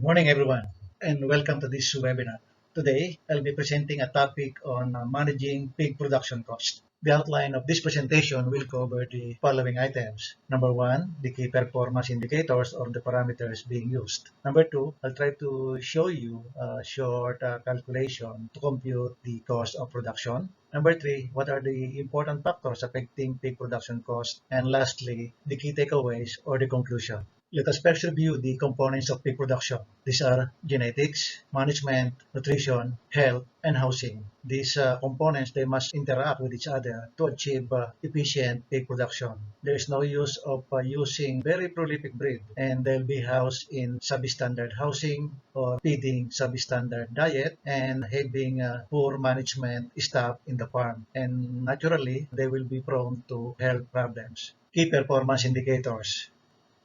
Morning, everyone, and welcome to this webinar. Today, I'll be presenting a topic on managing pig production cost. The outline of this presentation will cover the following items. Number one, the key performance indicators or the parameters being used. Number two, I'll try to show you a short calculation to compute the cost of production. Number three, what are the important factors affecting pig production cost? And lastly, the key takeaways or the conclusion. Let us first review the components of pig production. These are genetics, management, nutrition, health, and housing. These components, they must interact with each other to achieve efficient pig production. There is no use of using very prolific breed, and they'll be housed in substandard housing or feeding substandard diet and having poor management staff in the farm. And naturally, they will be prone to health problems. Key performance indicators.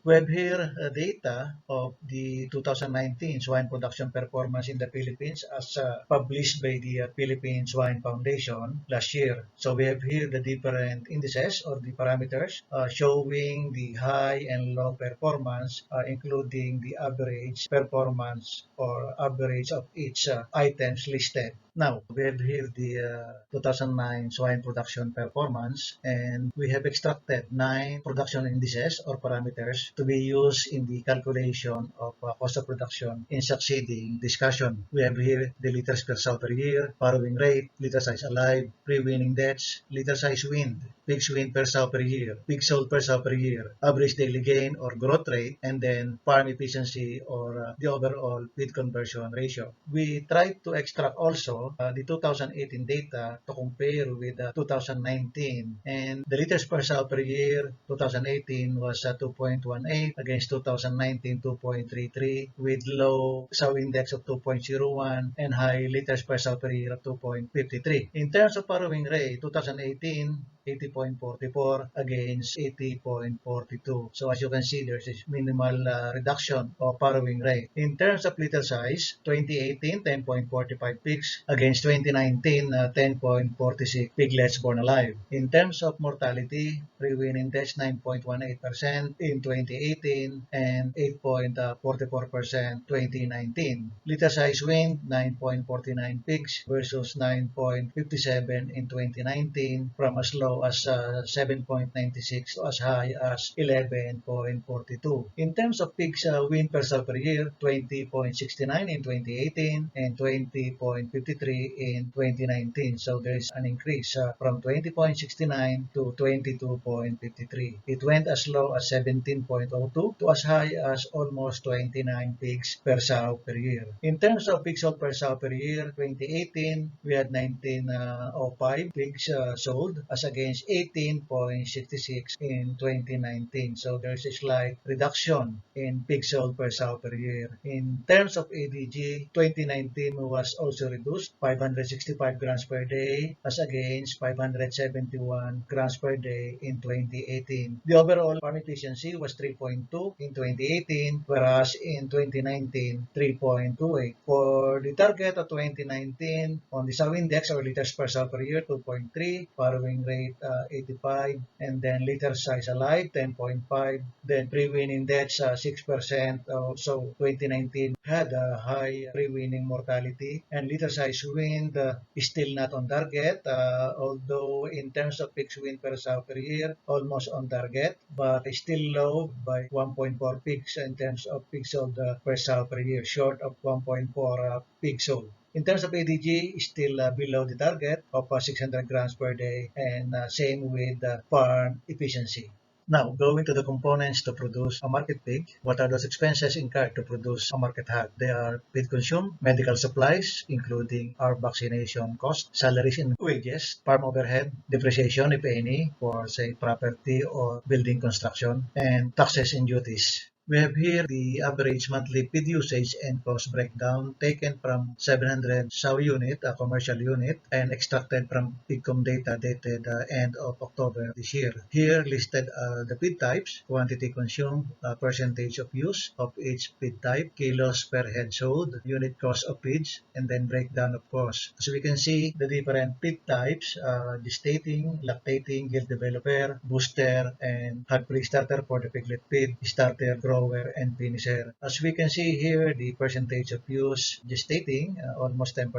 We have here data of the 2019 swine production performance in the Philippines as published by the Philippine Swine Foundation last year. So we have here the different indices or the parameters showing the high and low performance, including the average performance or average of each items listed. Now, we have here the 2009 swine production performance, and we have extracted 9 production indices or parameters to be used in the calculation of cost of production in succeeding discussion. We have here the liters per sow per year, farrowing rate, litter size alive, pre-weaning deaths, litter size weaned, pigs weaned per sow per year, pigs sold per sow per year, average daily gain or growth rate, and then farm efficiency or the overall feed conversion ratio. We tried to extract also the 2018 data to compare with 2019, and the liters per sow per year 2018 was 2.18 against 2019 2.33 with low sow index of 2.01 and high liters per sow per year of 2.53. In terms of farrowing rate, 2018 80.44 against 80.42. So as you can see, there's a minimal reduction of farrowing rate. In terms of litter size, 2018 10.45 pigs against 2019 10.46 piglets born alive. In terms of mortality, pre-weaning deaths 9.18% in 2018 and 8.44% 2019. Litter size weaned 9.49 pigs versus 9.57 in 2019 from as low as 7.96 to as high as 11.42. In terms of pigs weaned per sow per year, 20.69 in 2018 and 20.53 in 2019. So there is an increase from 20.69 to 22.53. It went as low as 17.02 to as high as almost 29 pigs per sow per year. In terms of pigs sold per sow per year, 2018 we had 19.05 pigs sold as against 18.66 in 2019. So there's a slight reduction in pigs sold per sow per year. In terms of ADG, 2019 was also reduced 565 grams per day as against 571 grams per day in 2018. The overall farm efficiency was 3.2 in 2018, whereas in 2019, 3.28. For the target of 2019, on the sow index or liters per sow per year, 2.3, farrowing rate 85, and then litter size alive 10.5, then pre-weaning deaths 6%. So 2019 had a high pre-weaning mortality, and litter size weaned is still not on target, although in terms of pigs weaned per sow per year, almost on target, but still low by 1.4 pigs in terms of pigs sold per sow per year, short of 1.4 pigs sold. In terms of ADG, still below the target of 600 grams per day, and same with farm efficiency. Now, going to the components to produce a market pig, what are those expenses incurred to produce a market hog? They are feed consumed, medical supplies, including our vaccination cost, salaries and wages, farm overhead, depreciation, if any, for, say, property or building construction, and taxes and duties. We have here the average monthly feed usage and cost breakdown taken from 700 sow unit, a commercial unit, and extracted from pigcom data dated end of October this year. Here listed are the feed types, quantity consumed, percentage of use of each feed type, kilos per head sold, unit cost of feeds, and then breakdown of cost. As we can see, the different feed types, gestating, lactating, gilt developer, booster, and hog pre-starter for the piglet feed, starter, growth grower, and finisher. As we can see here, the percentage of use gestating, almost 10%,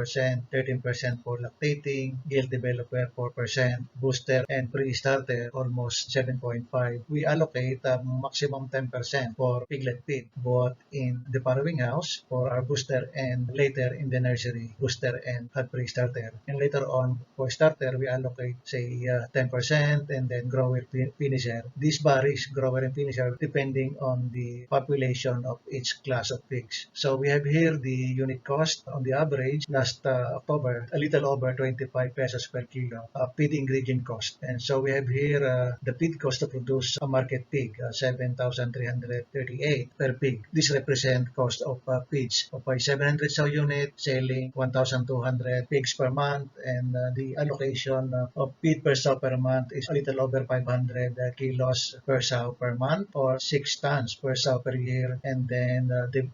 13% for lactating, gilt developer 4%, booster and pre-starter almost 7.5. We allocate a maximum 10% for piglet feed, both in the farrowing house for our booster and later in the nursery, booster and pre-starter. And later on for starter, we allocate say 10% and then grower finisher. This varies, grower and finisher, depending on the population of each class of pigs. So we have here the unit cost on the average last October, a little over 25 pesos per kilo feed ingredient cost. And so we have here the feed cost to produce a market pig, 7,338 per pig. This represents cost of feeds of a 700 sow unit selling 1,200 pigs per month, and the allocation of feed per sow per month is a little over 500 kilos per sow per month, or 6 tons per sow per year. And then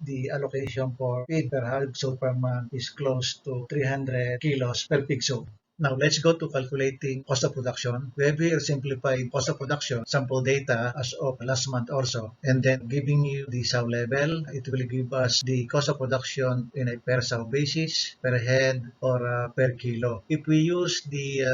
the allocation for feed per hog sow per month is close to 300 kilos per pig sow. Now, let's go to calculating cost of production. We have here simplified cost of production sample data as of last month also. And then giving you the sow level, it will give us the cost of production in a per sow basis, per head, or per kilo. If we use the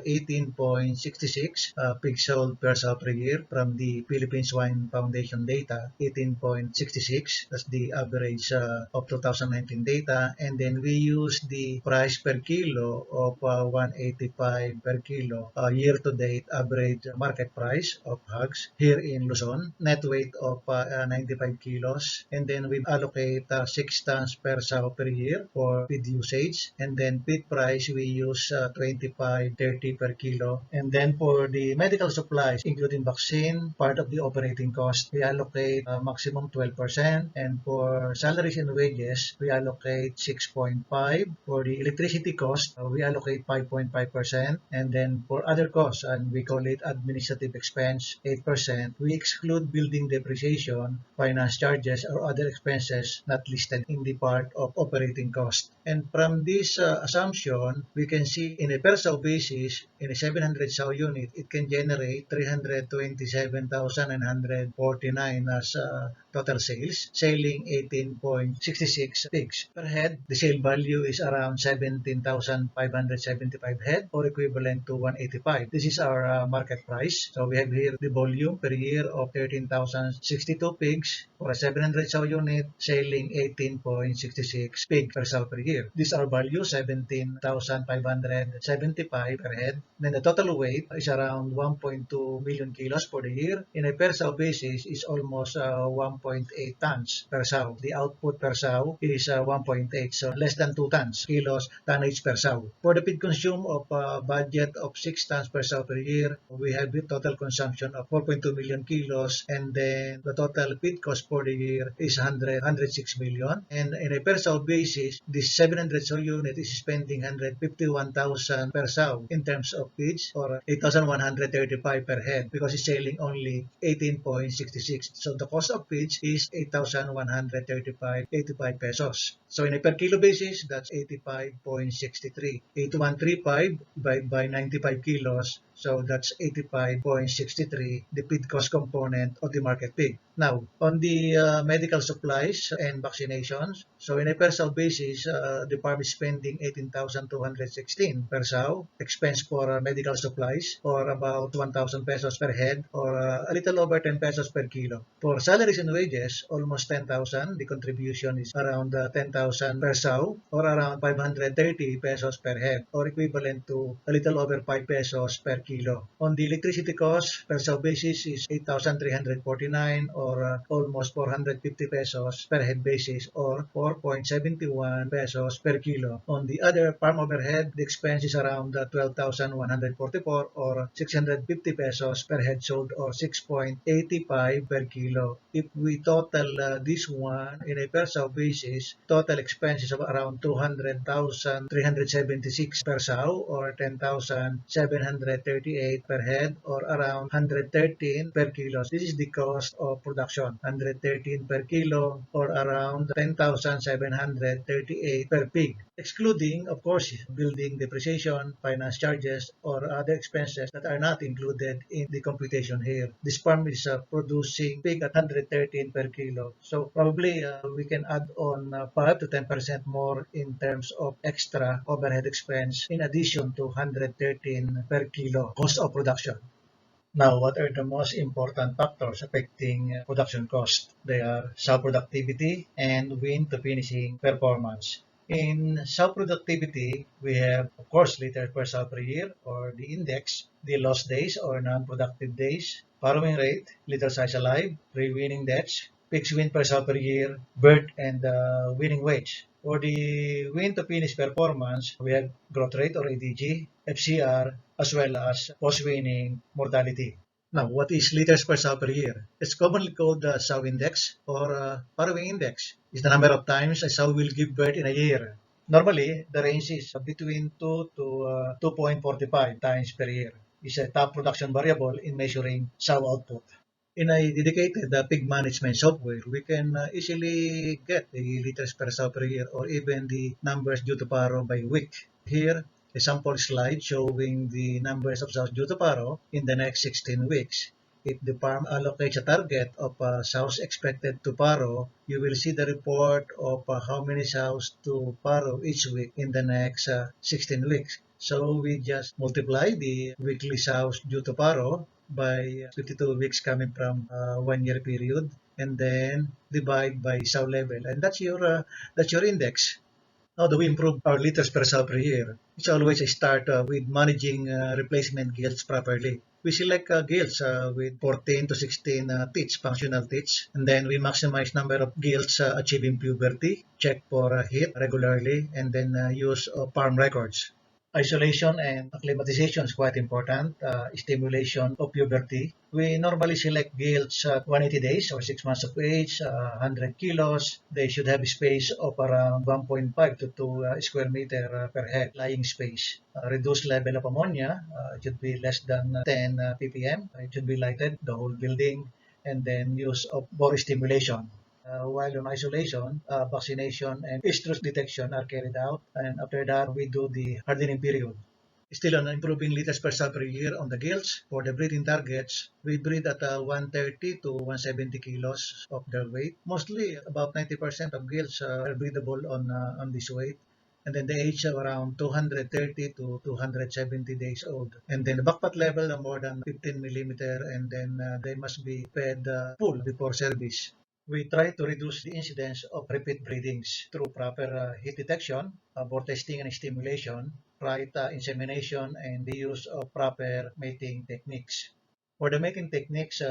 18.66 pig sold per sow per year from the Philippine Swine Foundation data, 18.66, that's the average of 2019 data. And then we use the price per kilo of 185 per kilo year-to-date average market price of hogs here in Luzon, net weight of 95 kilos, and then we allocate 6 tons per sow per year for feed usage, and then feed price we use 25.30 per kilo, and then for the medical supplies including vaccine, part of the operating cost, we allocate maximum 12%, and for salaries and wages we allocate 6.5%. For the electricity cost we allocate 5.5%, and then for other costs, and we call it administrative expense, 8%. We exclude building depreciation, finance charges, or other expenses not listed in the part of operating cost. And from this assumption, we can see in a per sow basis, in a 700 sow unit, it can generate 327,949 as total sales, selling 18.66 pigs per head. The sale value is around 17,575 head, or equivalent to 185. This is our market price. So we have here the volume per year of 13,062 pigs for a 700 sow unit, selling 18.66 pig per sow per year. This our value, 17,575 per head. Then the total weight is around 1.2 million kilos for the year. In a per sow basis is almost 1.8 tons per sow. The output per sow is 1.8, so less than 2 kilos tonnage per sow. For the feed consume of budget of 6 tons per sow per year, we have a total consumption of 4.2 million kilos, and then the total feed cost for the year is 106 million. And in a per sow basis, this 700 sow unit is spending 151,000 per sow in terms of feeds, or 8,135 per head, because it's selling only 18.66. So the cost of feeds is 8,135.85 pesos. So in a per kilo basis, that's 85.63. 8135 divided by 95 kilos, so that's 85.63, the feed cost component of the market pig. Now, on the medical supplies and vaccinations, so in a per sow basis, the farm is spending 18,216 per sow, expense for medical supplies, or about 1,000 pesos per head, or a little over 10 pesos per kilo. For salaries and wages, almost 10,000. The contribution is around 10,000 per sow, or around 530 pesos per head, or equivalent to a little over 5 pesos per kilo. On the electricity cost, per sow basis is 8,349, or almost 450 pesos per head basis, or 4.71 pesos per kilo. On the other farm overhead, the expense is around 12,144, or 650 pesos per head sold, or 6.85 per kilo. If we total this one in a per sow basis, total expenses of around 200,376 per sow, or 10,730 138 per head or around 113 per kilo. This is the cost of production, 113 per kilo or around 10,738 per pig, excluding, of course, building depreciation, finance charges, or other expenses that are not included in the computation here. This farm is producing pig at 113 per kilo. So probably we can add on 5 to 10% more in terms of extra overhead expense in addition to 113 per kilo cost of production. Now, what are the most important factors affecting production cost? They are sow productivity and win to finishing performance. In sow productivity, we have, of course, liters per sow per year, or the index, the lost days or non-productive days, farrowing rate, litter size alive, pre-weaning deaths, pigs win per sow per year, bird, and winning wage. For the win to finish performance, we have growth rate or ADG, FCR, as well as post-weaning mortality. Now, what is liters per sow per year? It's commonly called the sow index or farrowing index. It's the number of times a sow will give birth in a year. Normally, the range is between 2 to 2.45 times per year. It's a top production variable in measuring sow output. In a dedicated pig management software, we can easily get the liters per sow per year or even the numbers due to farrow by week. Here, a sample slide showing the numbers of sows due to farrow in the next 16 weeks. If the farm allocates a target of sows expected to farrow, you will see the report of how many sows to farrow each week in the next 16 weeks. So we just multiply the weekly sows due to farrow by 52 weeks coming from 1 year period, and then divide by sow level, and that's your index. How do we improve our liters per sow per year? It's always a start with managing replacement gilts properly. We select gilts with 14 to 16 teats, functional teats, and then we maximize number of gilts achieving puberty, check for heat regularly, and then use farm records. Isolation and acclimatization is quite important. Stimulation of puberty. We normally select gilts at 180 days or 6 months of age, 100 kilos. They should have a space of around 1.5 to 2 square meter per head, lying space. Reduced level of ammonia. It should be less than 10 ppm. It should be lighted, the whole building, and then use of bore stimulation. While on isolation, vaccination and estrus detection are carried out, and after that we do the hardening period. Still on improving liters per sow per year on the gilts. For the breeding targets, we breed at 130 to 170 kilos of their weight. Mostly about 90% of gilts are breedable on this weight. And then the age are around 230 to 270 days old. And then the backpat level are more than 15 millimeter, and then they must be fed full before service. We try to reduce the incidence of repeat breedings through proper heat detection, bore testing and stimulation, right insemination, and the use of proper mating techniques. For the mating techniques,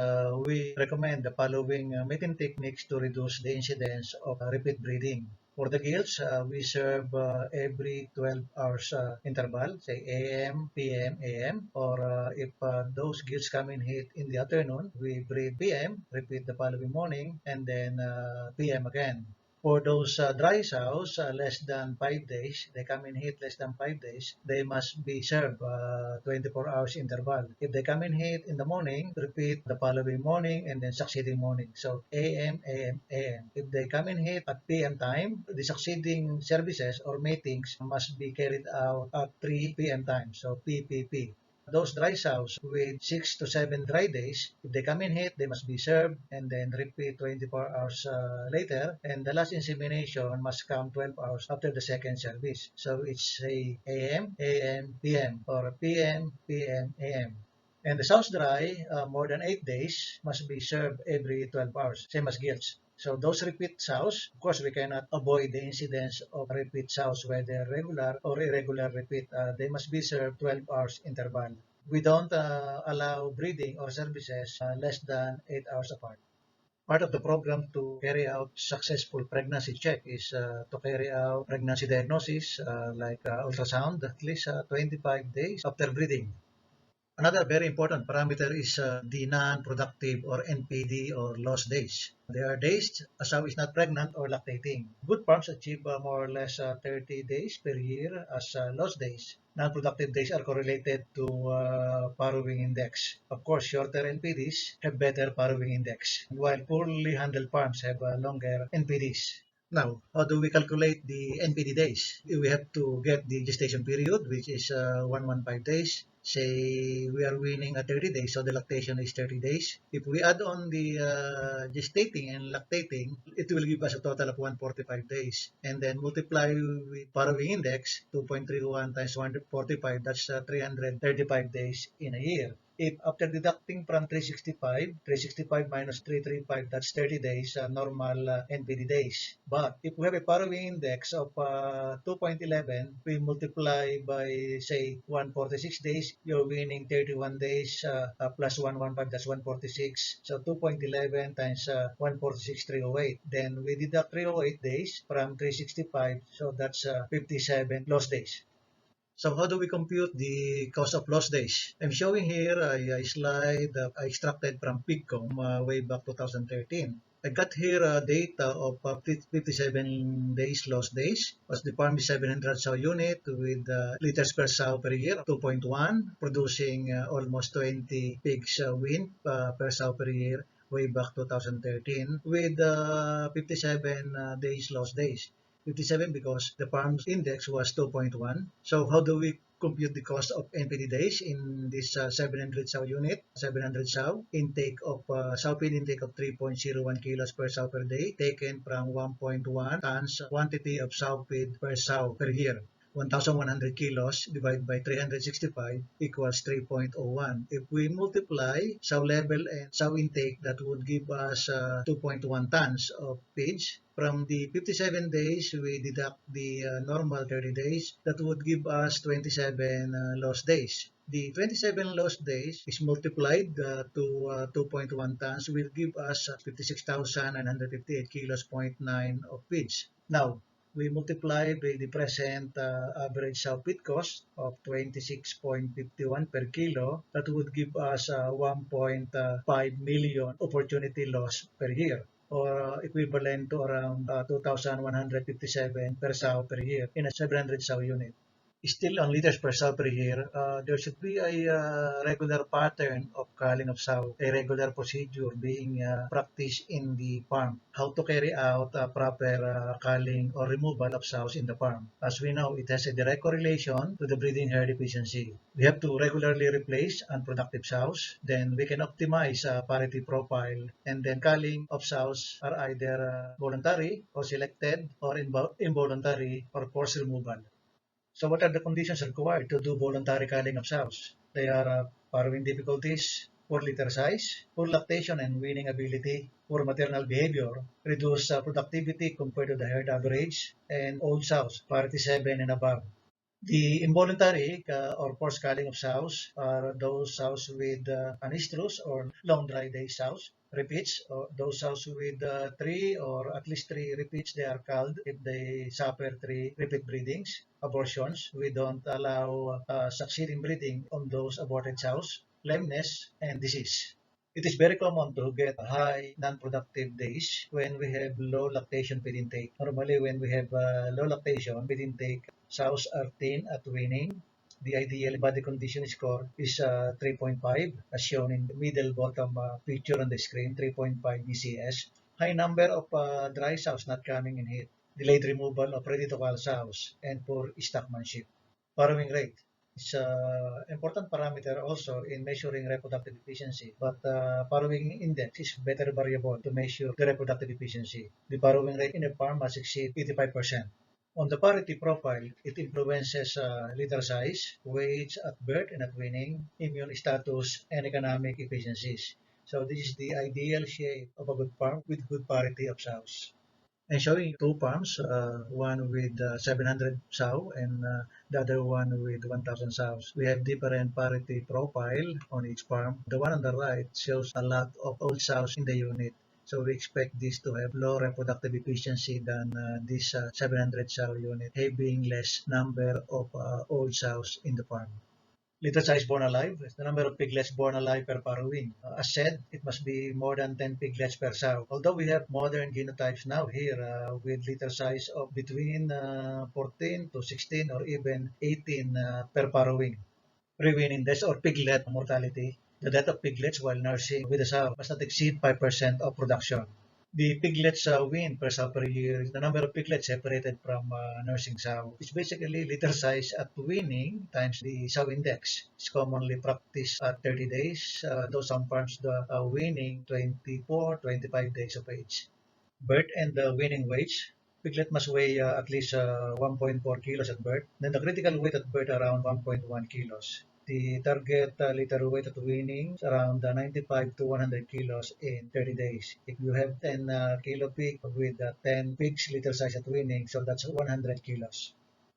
we recommend the following mating techniques to reduce the incidence of repeat breeding. For the gilts, we serve every 12 hours interval, say AM, PM, AM, or if those gilts come in heat in the afternoon, we breed PM, repeat the following morning, and then PM again. For those dry sows, less than 5 days, they come in heat less than 5 days, they must be served 24 hours interval. If they come in heat in the morning, repeat the following morning and then succeeding morning. So AM, AM, AM. If they come in heat at PM time, the succeeding services or matings must be carried out at 3 PM time. So PPP. Those dry sows with 6 to 7 dry days, if they come in heat, they must be served and then repeat 24 hours later. And the last insemination must come 12 hours after the second service. So it's a AM, AM, PM, or PM, PM, AM. And the sows dry more than 8 days must be served every 12 hours, same as gilts. So those repeat sows, of course, we cannot avoid the incidence of repeat sows, whether regular or irregular repeat. They must be served 12 hours interval. We don't allow breeding or services less than 8 hours apart. Part of the program to carry out successful pregnancy check is to carry out pregnancy diagnosis like ultrasound at least 25 days after breeding. Another very important parameter is the non-productive or NPD or lost days. There are days a sow is not pregnant or lactating. Good farms achieve more or less 30 days per year as lost days. Non-productive days are correlated to farrowing index. Of course, shorter NPDs have better farrowing index, while poorly handled farms have longer NPDs. Now, how do we calculate the NPD days? We have to get the gestation period, which is 115 days. Say we are winning at 30 days, so the lactation is 30 days. If we add on the gestating and lactating, it will give us a total of 145 days. And then multiply with farrowing index, 2.31 times 145, that's 335 days in a year. If after deducting from 365 minus 335, that's 30 days, normal NPD days. But if we have a farrowing index of 2.11, we multiply by, say, 146 days, you're winning 31 days plus 115, that's 146. So 2.11 times 146, 308. Then we deduct 308 days from 365, so that's 57 lost days. So how do we compute the cost of lost days? I'm showing here a slide that I extracted from piggery way back 2013. I got here data of 57 days lost days. Was the farm is 700 sow unit with liters per sow per year, 2.1, producing almost 20 pigs win per sow per year way back 2013 with 57 days lost days. 57 because the farm's index was 2.1. So how do we compute the cost of NPD days in this 700 sow unit? 700 sow intake of sow feed intake of 3.01 kilos per sow per day taken from 1.1 tons quantity of sow feed per sow per year. 1,100 kilos divided by 365 equals 3.01. If we multiply sow level and sow intake, that would give us 2.1 tons of feeds. From the 57 days, we deduct the normal 30 days. That would give us 27 lost days. The 27 lost days is multiplied to 2.1 tons will give us 56,958 kilos, 0.9 of feeds. Now, we multiply by the present average sow feed cost of 26.51 per kilo, that would give us 1.5 million opportunity loss per year, or equivalent to around 2,157 per sow per year in a 700 sow unit. Still on liters per sow per year, there should be a regular pattern of culling of sow, a regular procedure being practiced in the farm. How to carry out proper culling or removal of sows in the farm. As we know, it has a direct correlation to the breeding herd efficiency. We have to regularly replace unproductive sows. Then we can optimize parity profile. And then culling of sows are either voluntary or selected or involuntary or forced removal. So what are the conditions required to do voluntary culling of sows? They are farrowing difficulties, poor litter size, poor lactation and weaning ability, poor maternal behavior, reduced productivity compared to the herd average, and old sows, parity 7 and above. The involuntary or forced culling of sows are those sows with anestrus or long dry day sows. Repeats, or those sows with three or at least three repeats, they are culled if they suffer three repeat breedings. Abortions, we don't allow succeeding breeding on those aborted sows. Lameness and disease. It is very common to get high non-productive days when we have low lactation feed intake. Normally, when we have low lactation feed intake, sows are thin at weaning. The ideal body condition score is 3.5, as shown in the middle bottom picture on the screen, 3.5 BCS. High number of dry sows not coming in heat. Delayed removal of ready-to-cull sows, and poor stockmanship. Farrowing rate is an important parameter also in measuring reproductive efficiency, but farrowing index is better variable to measure the reproductive efficiency. The farrowing rate in a farm must exceed 85%. On the parity profile, it influences litter size, weight at birth and at weaning, immune status, and economic efficiencies. So this is the ideal shape of a good farm with good parity of sows. I'm showing two farms, one with 700 sow and the other one with 1,000 sows. We have different parity profile on each farm. The one on the right shows a lot of old sows in the unit. So we expect this to have low reproductive efficiency than this 700 sow unit, having less number of old sows in the farm. Litter size born alive is the number of piglets born alive per farrow wean. As said, it must be more than 10 piglets per sow. Although we have modern genotypes now here with litter size of between 14 to 16 or even 18 per farrow wean. Pre-weaning deaths or piglet mortality. The death of piglets while nursing with a sow must not exceed 5% of production. The piglets wean per sow per year is the number of piglets separated from nursing sow. It's basically litter size at weaning times the sow index. It's commonly practiced at 30 days, though some farms the weaning 24, 25 days of age. Birth and the weaning weights. Piglet must weigh at least 1.4 kilos at birth. Then the critical weight at birth around 1.1 kilos. The target litter weight at weaning is around 95 to 100 kilos in 30 days. If you have 10 kilo pig with 10 pigs litter size at weaning, so that's 100 kilos.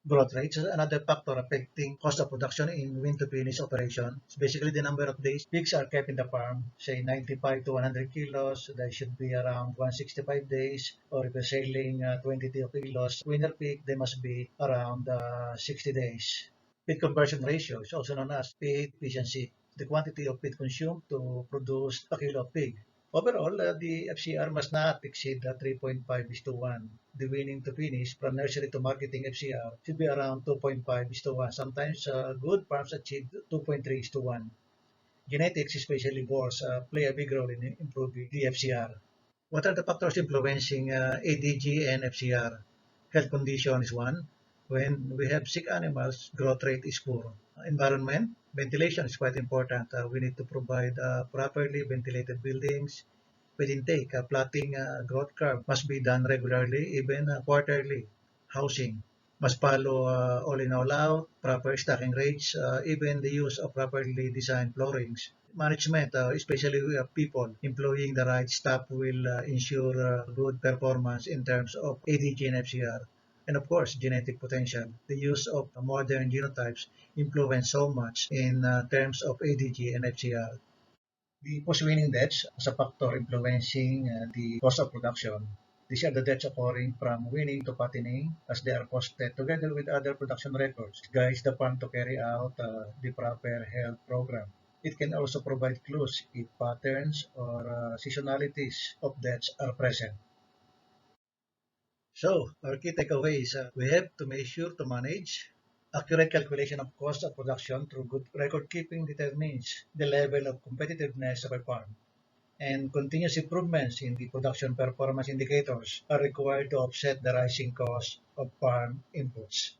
Growth rates is another factor affecting cost of production in wean to finish operation. It's basically the number of days pigs are kept in the farm, say 95 to 100 kilos, they should be around 165 days, or if you're selling 22 kilos winter pig, they must be around 60 days. Feed conversion ratio is also known as feed efficiency, the quantity of feed consumed to produce a kilo of pig. Overall, the FCR must not exceed 3.5:1. The weaning to finish from nursery to marketing FCR should be around 2.5:1. Sometimes good farms achieve 2.3:1. Genetics, especially boars, play a big role in improving the FCR. What are the factors influencing ADG and FCR? Health condition is one. When we have sick animals, growth rate is poor. Environment, ventilation is quite important. We need to provide properly ventilated buildings. With intake, plotting growth curve must be done regularly, even quarterly. Housing must follow all in all out, proper stocking rates, even the use of properly designed floorings. Management, especially people, employing the right staff will ensure good performance in terms of ADG and FCR. And of course, genetic potential. The use of modern genotypes influence so much in terms of ADG and FCR. The post-weaning deaths as a factor influencing the cost of production. These are the deaths occurring from weaning to fattening as they are posted together with other production records. It guides the farm to carry out the proper health program. It can also provide clues if patterns or seasonalities of deaths are present. So, our key takeaways, we have to make sure to manage. Accurate calculation of cost of production through good record keeping determines the level of competitiveness of a farm, and continuous improvements in the production performance indicators are required to offset the rising cost of farm inputs.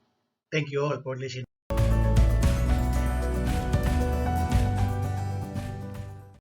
Thank you all for listening.